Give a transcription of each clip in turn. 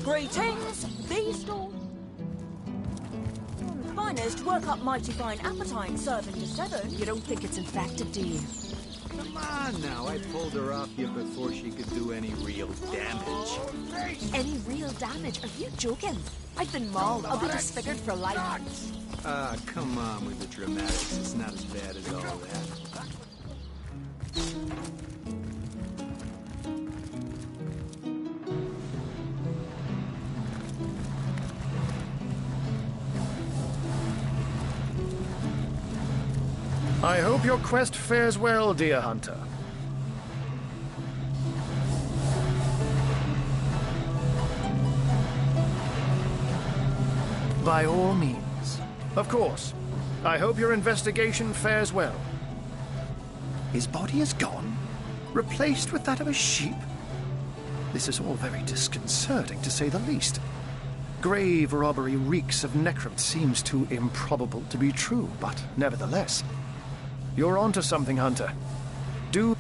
Greetings, these stall. Finest, work up mighty fine appetite serving to 7. You don't think it's infected, do you? Come on now, I pulled her off you before she could do any real damage. Any real damage? Are you joking? I've been mauled. I'll be disfigured for life. Ah, come on with the dramatics. It's not as bad as all that. I hope your quest fares well, dear hunter. By all means. Of course. I hope your investigation fares well. His body is gone, replaced with that of a sheep. This is all very disconcerting, to say the least. Grave robbery reeks of necromancy seems too improbable to be true, but nevertheless... You're onto something, Hunter. Do...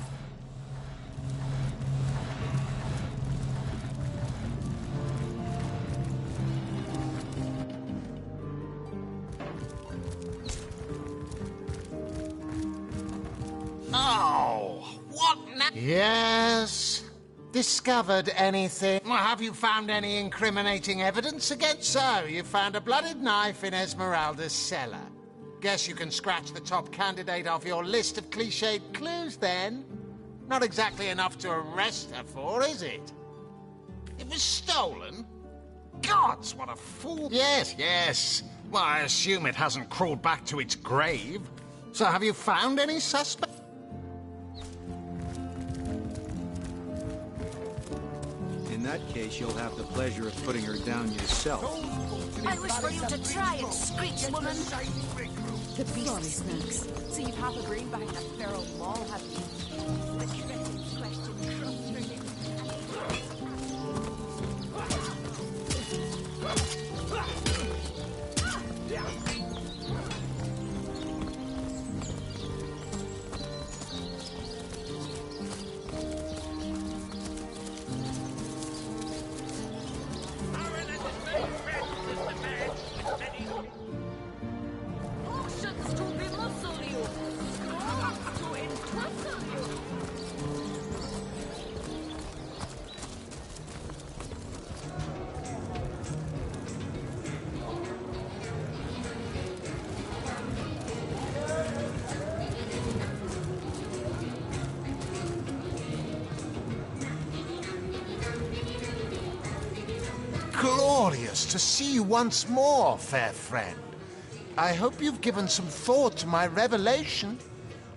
Oh, what now? Yes. Discovered anything? Well, have you found any incriminating evidence against? So, you found a blooded knife in Esmeralda's cellar. Guess you can scratch the top candidate off your list of cliched clues, then. Not exactly enough to arrest her for, is it? It was stolen? Gods, what a fool. Yes, yes. Well, I assume it hasn't crawled back to its grave. So have you found any suspect? In that case, you'll have the pleasure of putting her down yourself. I wish for you to try it, Screech woman. The beastly snakes. So you've half a brain behind that feral maul, have you? Glorious to see you once more, fair friend. I hope you've given some thought to my revelation.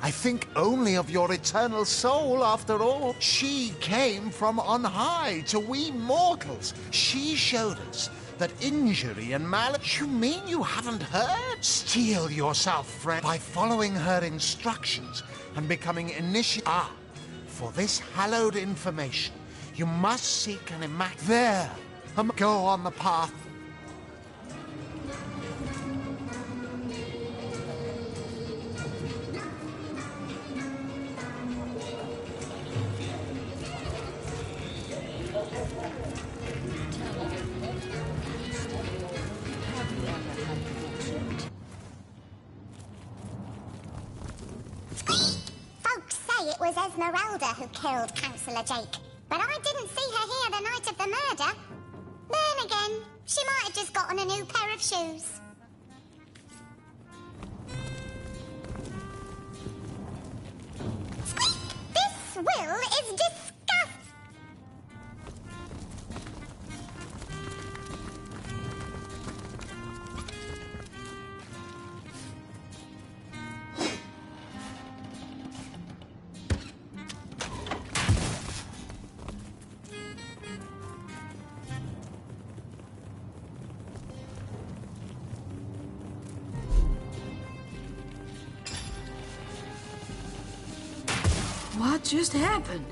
I think only of your eternal soul, after all. She came from on high to we mortals. She showed us that injury and malice... You mean you haven't heard? Steel yourself, friend, by following her instructions and becoming initiated. Ah, for this hallowed information, you must seek an immaculate... There! Go on the path. Folks say it was Esmeralda who killed Councillor Jake, but I didn't see her here the night of the murder. Then again, she might have just gotten a new pair of shoes. This will is disgusting. What just happened?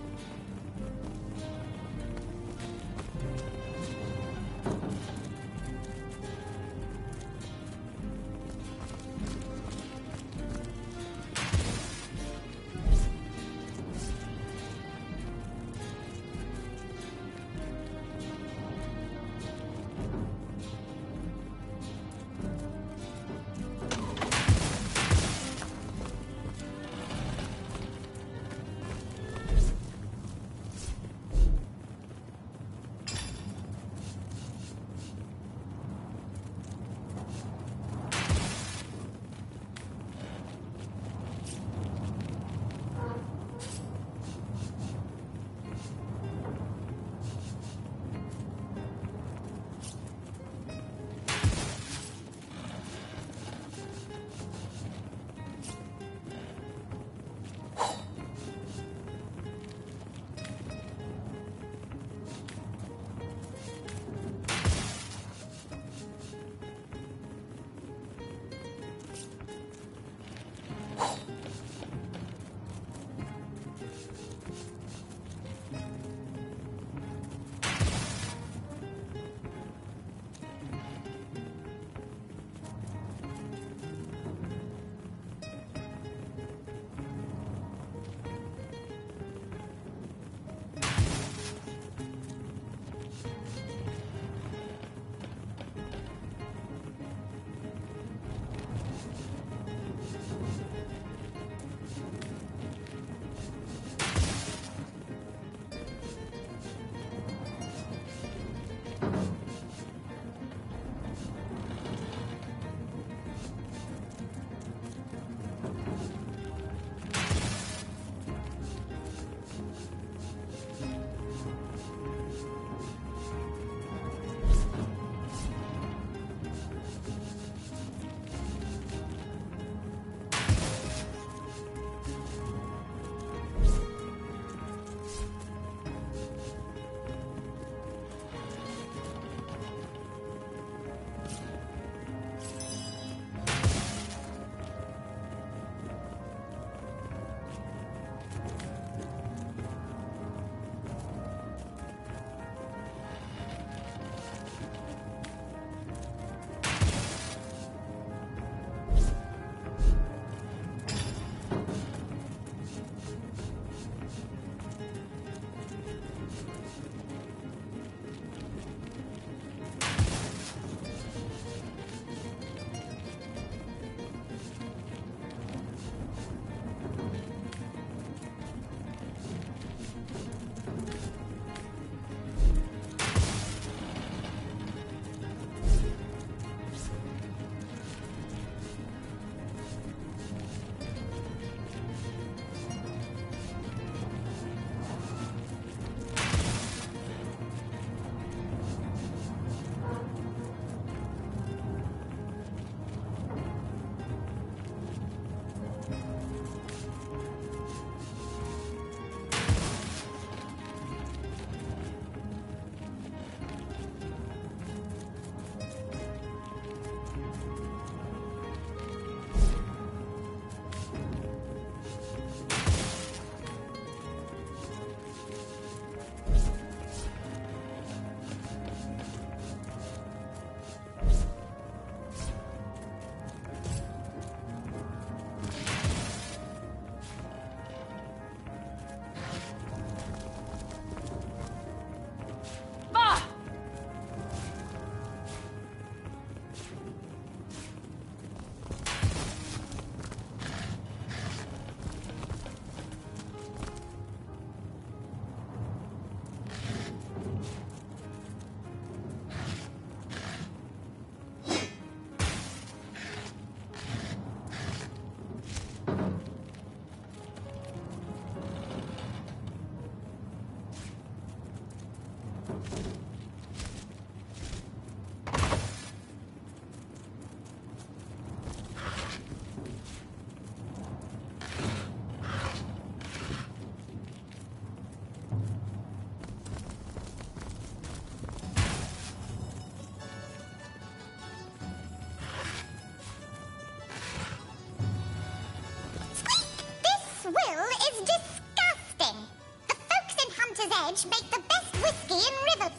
Village make the best whiskey in River.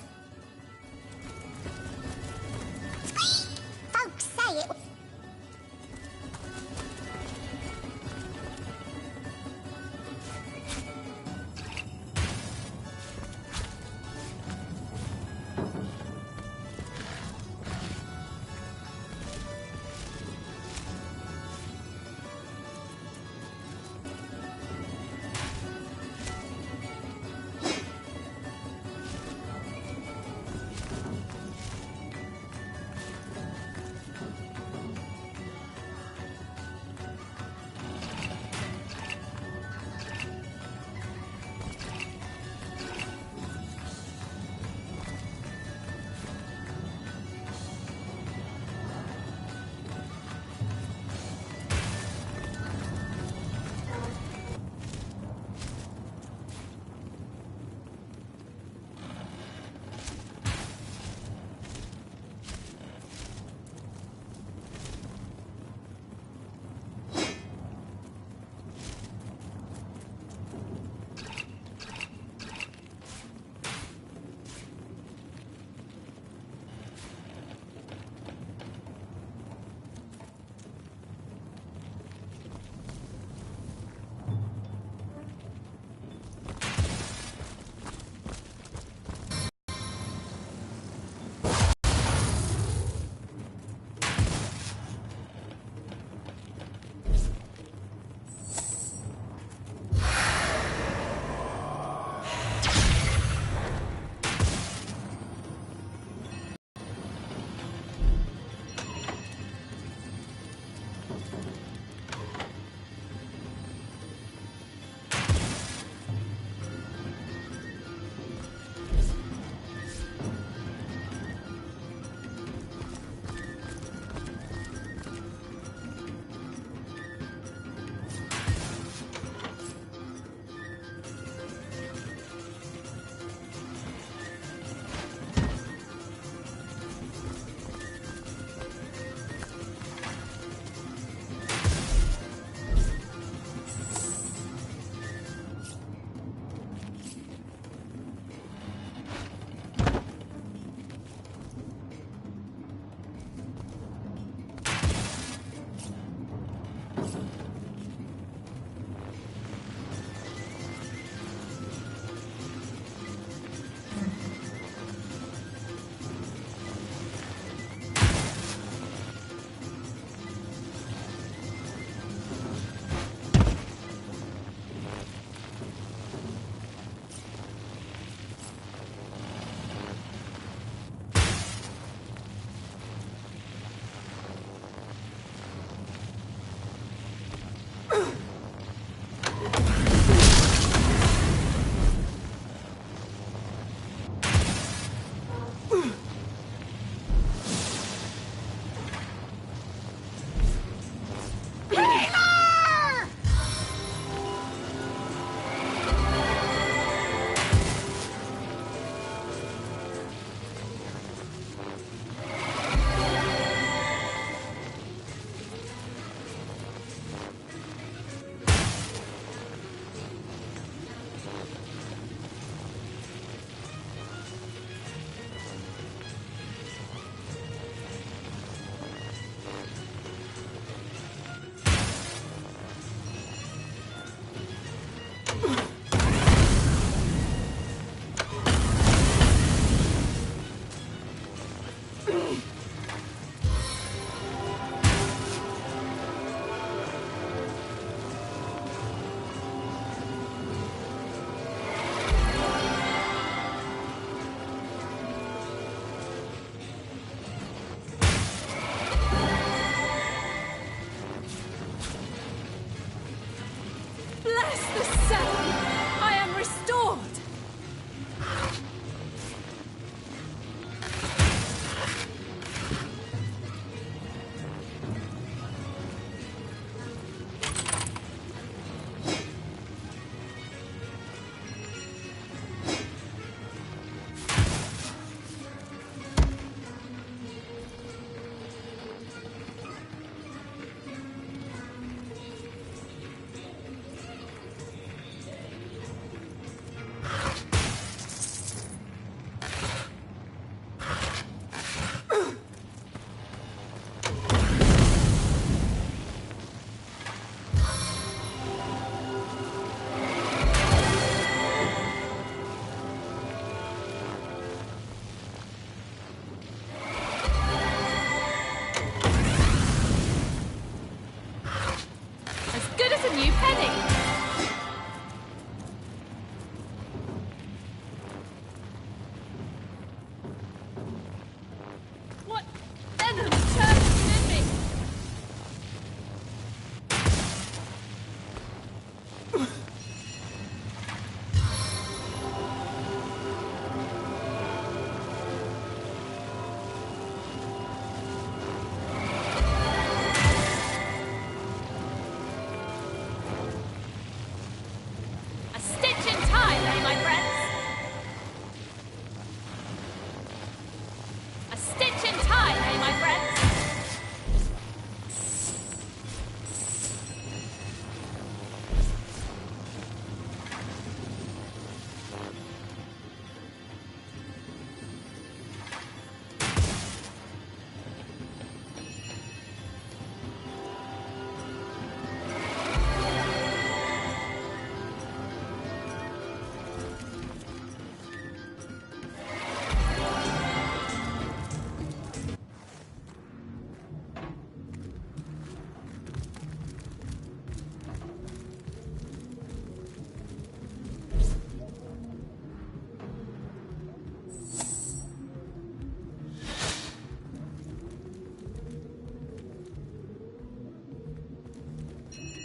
Folks say it.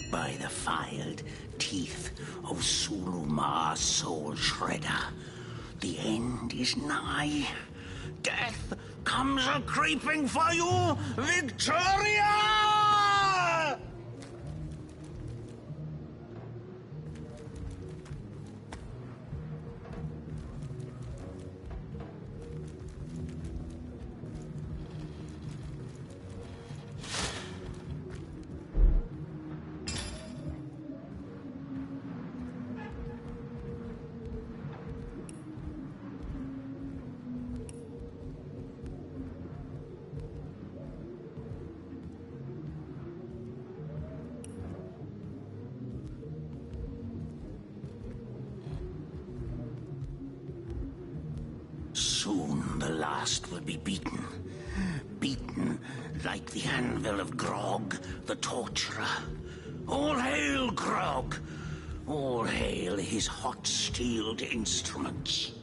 By the filed teeth of Sulumar's soul shredder, the end is nigh. Death comes a-creeping for you, Victoria! Soon the last will be beaten. Beaten like the anvil of Grog, the torturer. All hail, Grog! All hail his hot-steeled instruments.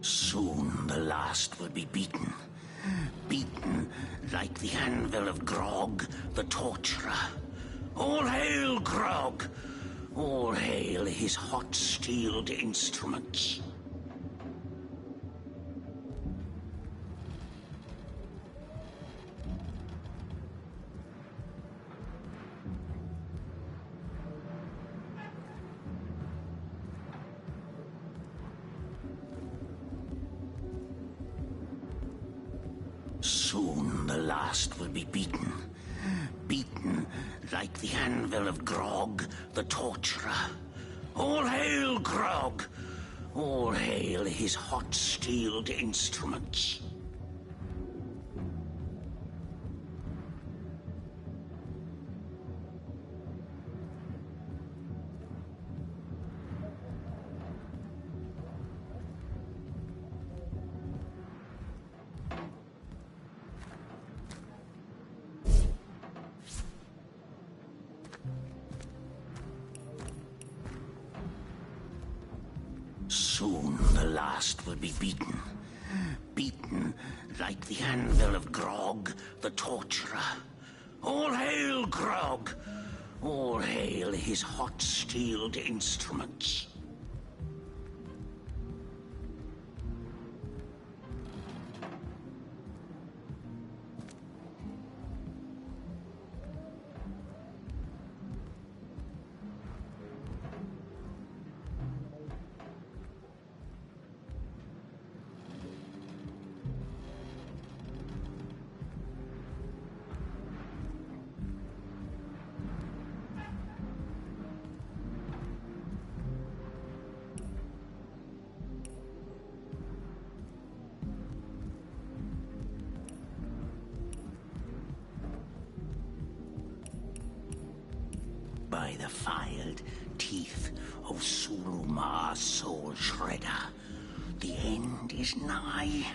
Soon the last will be beaten. Beaten like the anvil of Grog, the torturer. All hail, Grog! All hail his hot-steeled instruments. Soon the last will be beaten. Beaten like the anvil of Grog, the torturer. All hail, Grog! All hail his hot-steeled instruments. Soon the last will be beaten. Beaten like the anvil of Grog, the torturer. All hail, Grog! All hail his hot-steeled instruments. By the filed teeth of Sulumar's soul shredder, the end is nigh.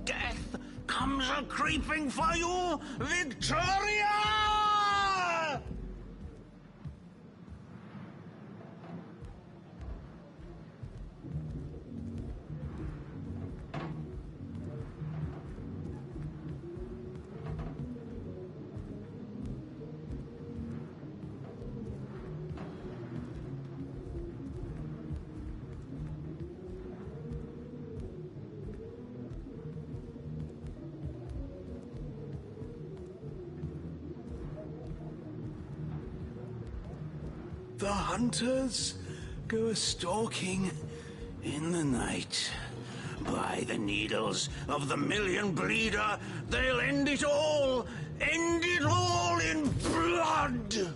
Death comes a-creeping for you, Victoria! The hunters go a-stalking in the night. By the needles of the Million Bleeder, they'll end it all in blood!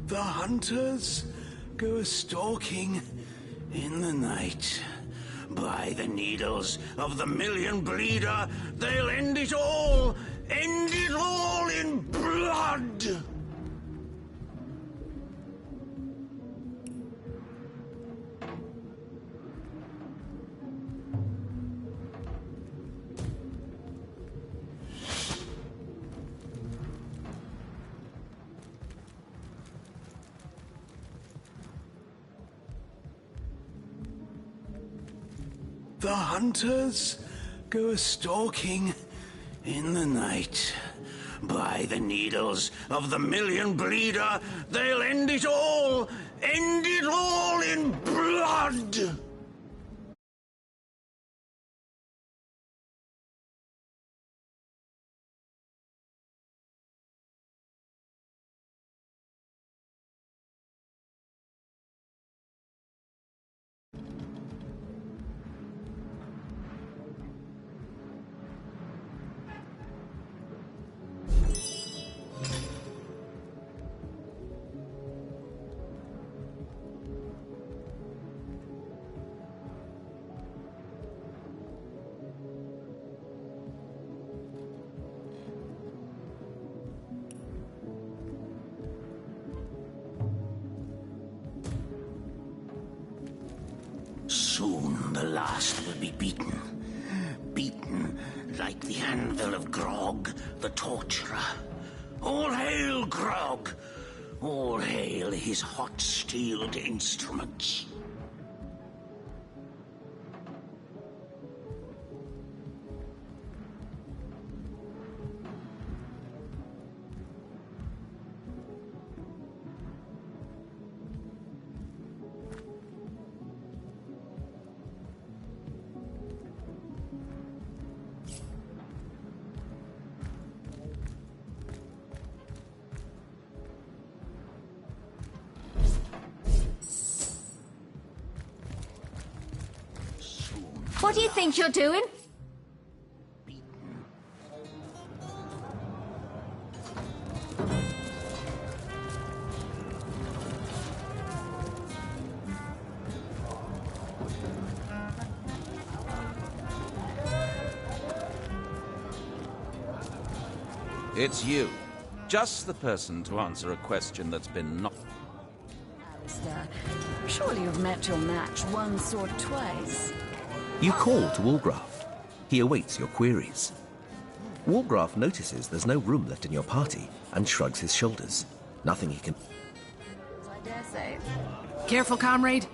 The hunters go a-stalking in the night. By the needles of the million bleeder, they'll end it all in blood! The hunters go a-stalking in the night. By the needles of the million bleeder, they'll end it all in blood! Soon the last will be beaten. Beaten like the anvil of Grog, the torturer. All hail Grog! All hail his hot-steeled instruments. What do you think you're doing? It's you. Just the person to answer a question that's been knocked. Alistair, surely you've met your match once or twice. You call to Walgraft. He awaits your queries. Walgraft notices there's no room left in your party and shrugs his shoulders. Nothing he can... I dare say. Careful, comrade.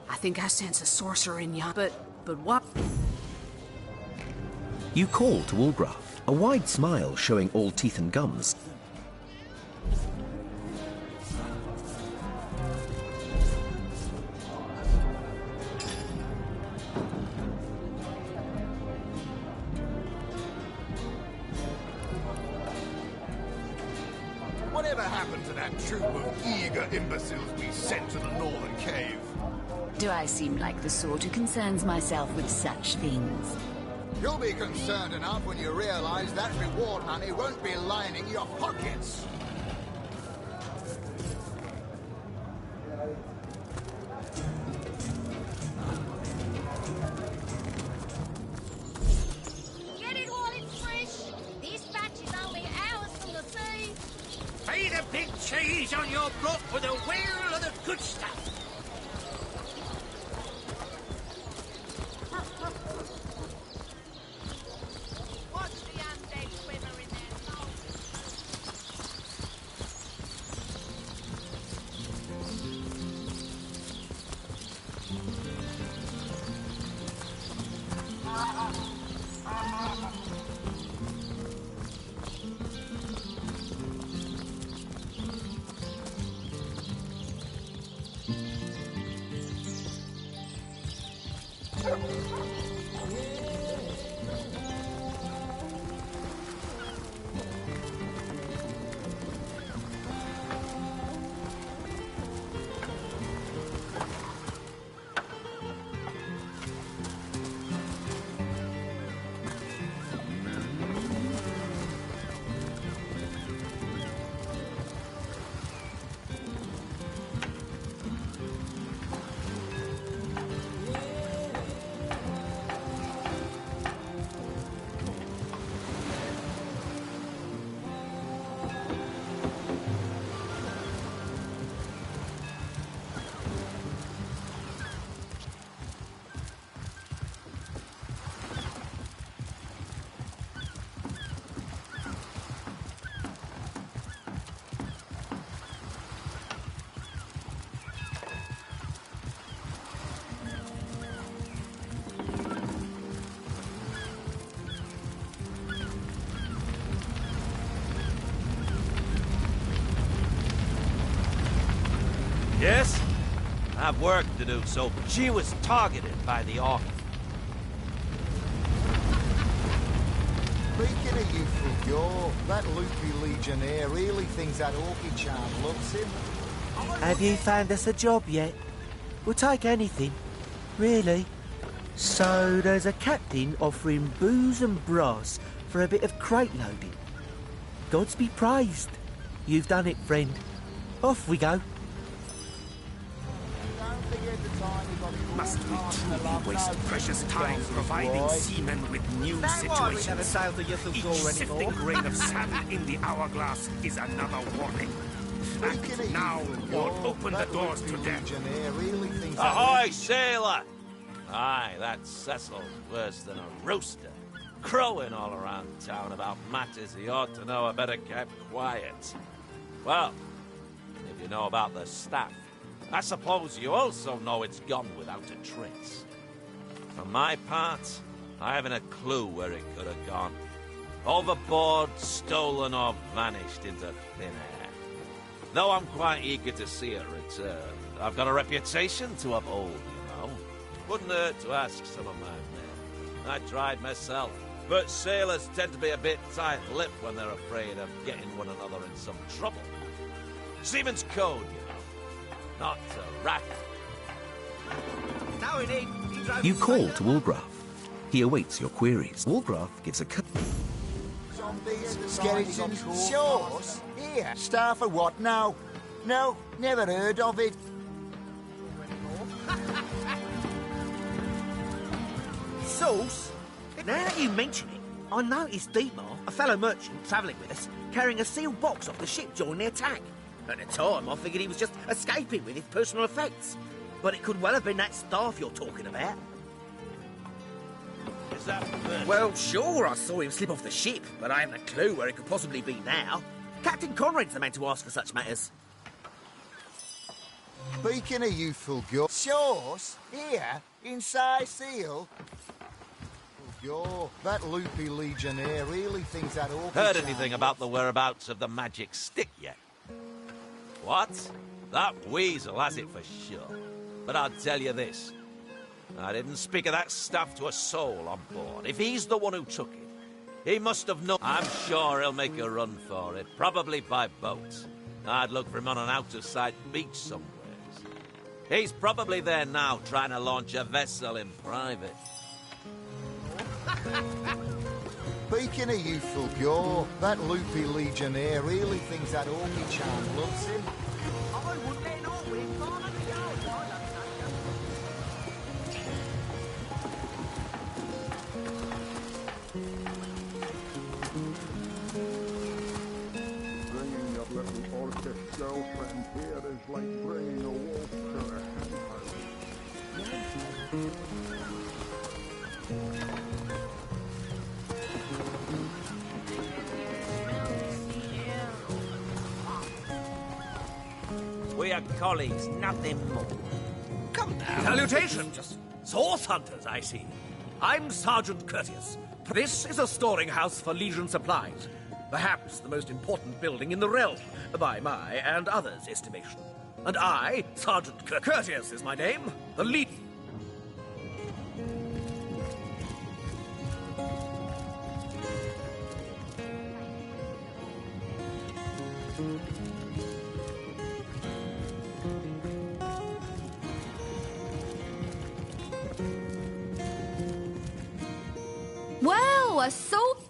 I think I sense a sorcerer in you. But what? You call to Walgraft, a wide smile showing all teeth and gums. Whatever happened to that troop of eager imbeciles we sent to the northern cave? Do I seem like the sort who concerns myself with such things? You'll be concerned enough when you realize that reward money won't be lining your pockets. Get it while it's fresh. This batch is only hours from the sea. Feed a big cheese on your block with a wheel of the good stuff. Watch the undead quiver in their souls. Yes? I have work to do, so she was targeted by the Orc. Speaking of youthful gore, that loopy legionnaire really thinks that orchid charm loves him. Have you found us a job yet? We'll take anything, really. So there's a captain offering booze and brass for a bit of crate loading. Gods be praised. You've done it, friend. Off we go. Must we truly waste precious time providing seamen with new situations? Each sifting grain of sand in the hourglass is another warning. Act now or open the doors to death. Ahoy, sailor! Aye, that Cecil's worse than a rooster. Crowing all around town about matters he ought to know are better kept quiet. Well, if you know about the staff, I suppose you also know it's gone without a trace. For my part, I haven't a clue where it could have gone. Overboard, stolen, or vanished into thin air. Though I'm quite eager to see it return. I've got a reputation to uphold, you know. Wouldn't hurt to ask some of my men. I tried myself, but sailors tend to be a bit tight-lipped when they're afraid of getting one another in some trouble. Seaman's code, you know. Not to rat. You call to Wolgraff. He awaits your queries. Wolgraff gives a Skeletons, sauce? Here, star for what now? No, never heard of it. Sauce? Now that you mention it, I noticed Dietmar, a fellow merchant travelling with us, carrying a sealed box off the ship during the attack. At the time, I figured he was just escaping with his personal effects. But it could well have been that staff you're talking about. Is that Well, sure, I saw him slip off the ship, but I haven't a clue where it could possibly be now. Captain Conrad's the man to ask for such matters. Speaking of youthful gore, sauce? Here, inside seal? That loopy legionnaire really thinks that orchid Heard charm anything about the whereabouts of the magic stick yet? What? That weasel has it for sure. But I'll tell you this. I didn't speak of that stuff to a soul on board. If he's the one who took it, he must have known. I'm sure he'll make a run for it, probably by boat. I'd look for him on an out-of-sight beach somewhere. He's probably there now, trying to launch a vessel in private. Speaking of youthful gore, that loopy legionnaire really thinks that orchid charm loves him. Bringing your little orcish girlfriend here is like bringing a wolf to a hen house. We are colleagues, nothing more. Come now. Salutations! Source hunters, I see. I'm Sergeant Curtius. This is a storing house for Legion supplies. Perhaps the most important building in the realm, by my and others' estimation. And I, Sergeant Curtius is my name, the lead... Well, a salt...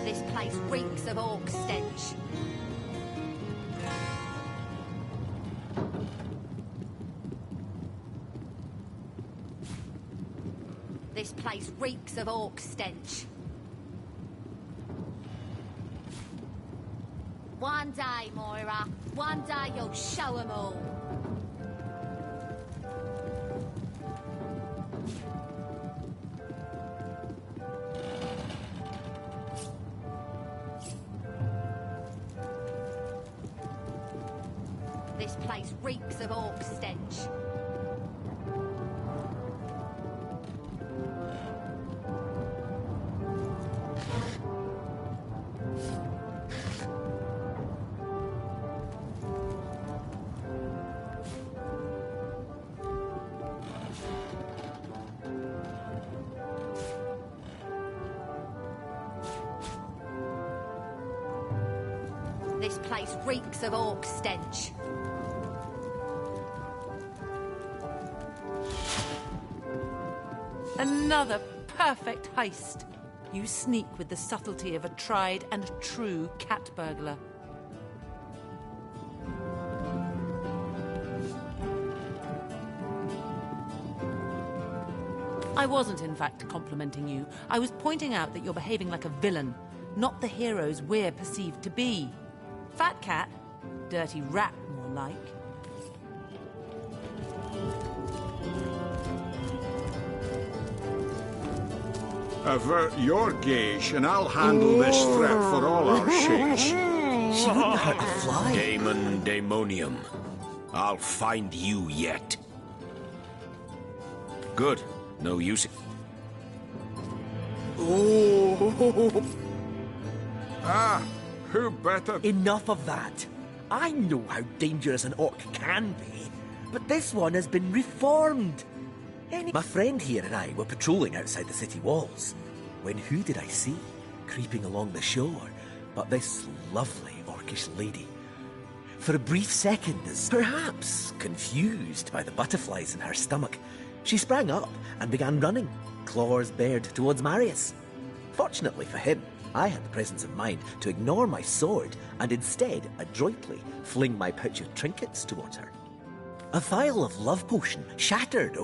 This place reeks of orc stench. This place reeks of orc stench. One day, Moira. One day you'll show 'em all. This place reeks of orc stench. this place reeks of orc stench. Another perfect heist. You sneak with the subtlety of a tried and true cat burglar. I wasn't, in fact, complimenting you. I was pointing out that you're behaving like a villain, not the heroes we're perceived to be. Fat cat, dirty rat, more like. Avert your gaze, and I'll handle this threat for all our sakes. She wouldn't hurt a fly. Damon Daemonium. I'll find you yet. Good. No use. Oh. Ah, who better? Enough of that. I know how dangerous an orc can be, but this one has been reformed. My friend here and I were patrolling outside the city walls, when who did I see creeping along the shore but this lovely orcish lady? For a brief second, as perhaps confused by the butterflies in her stomach, she sprang up and began running, claws bared towards Marius. Fortunately for him, I had the presence of mind to ignore my sword and instead adroitly fling my pouch of trinkets towards her. A vial of love potion shattered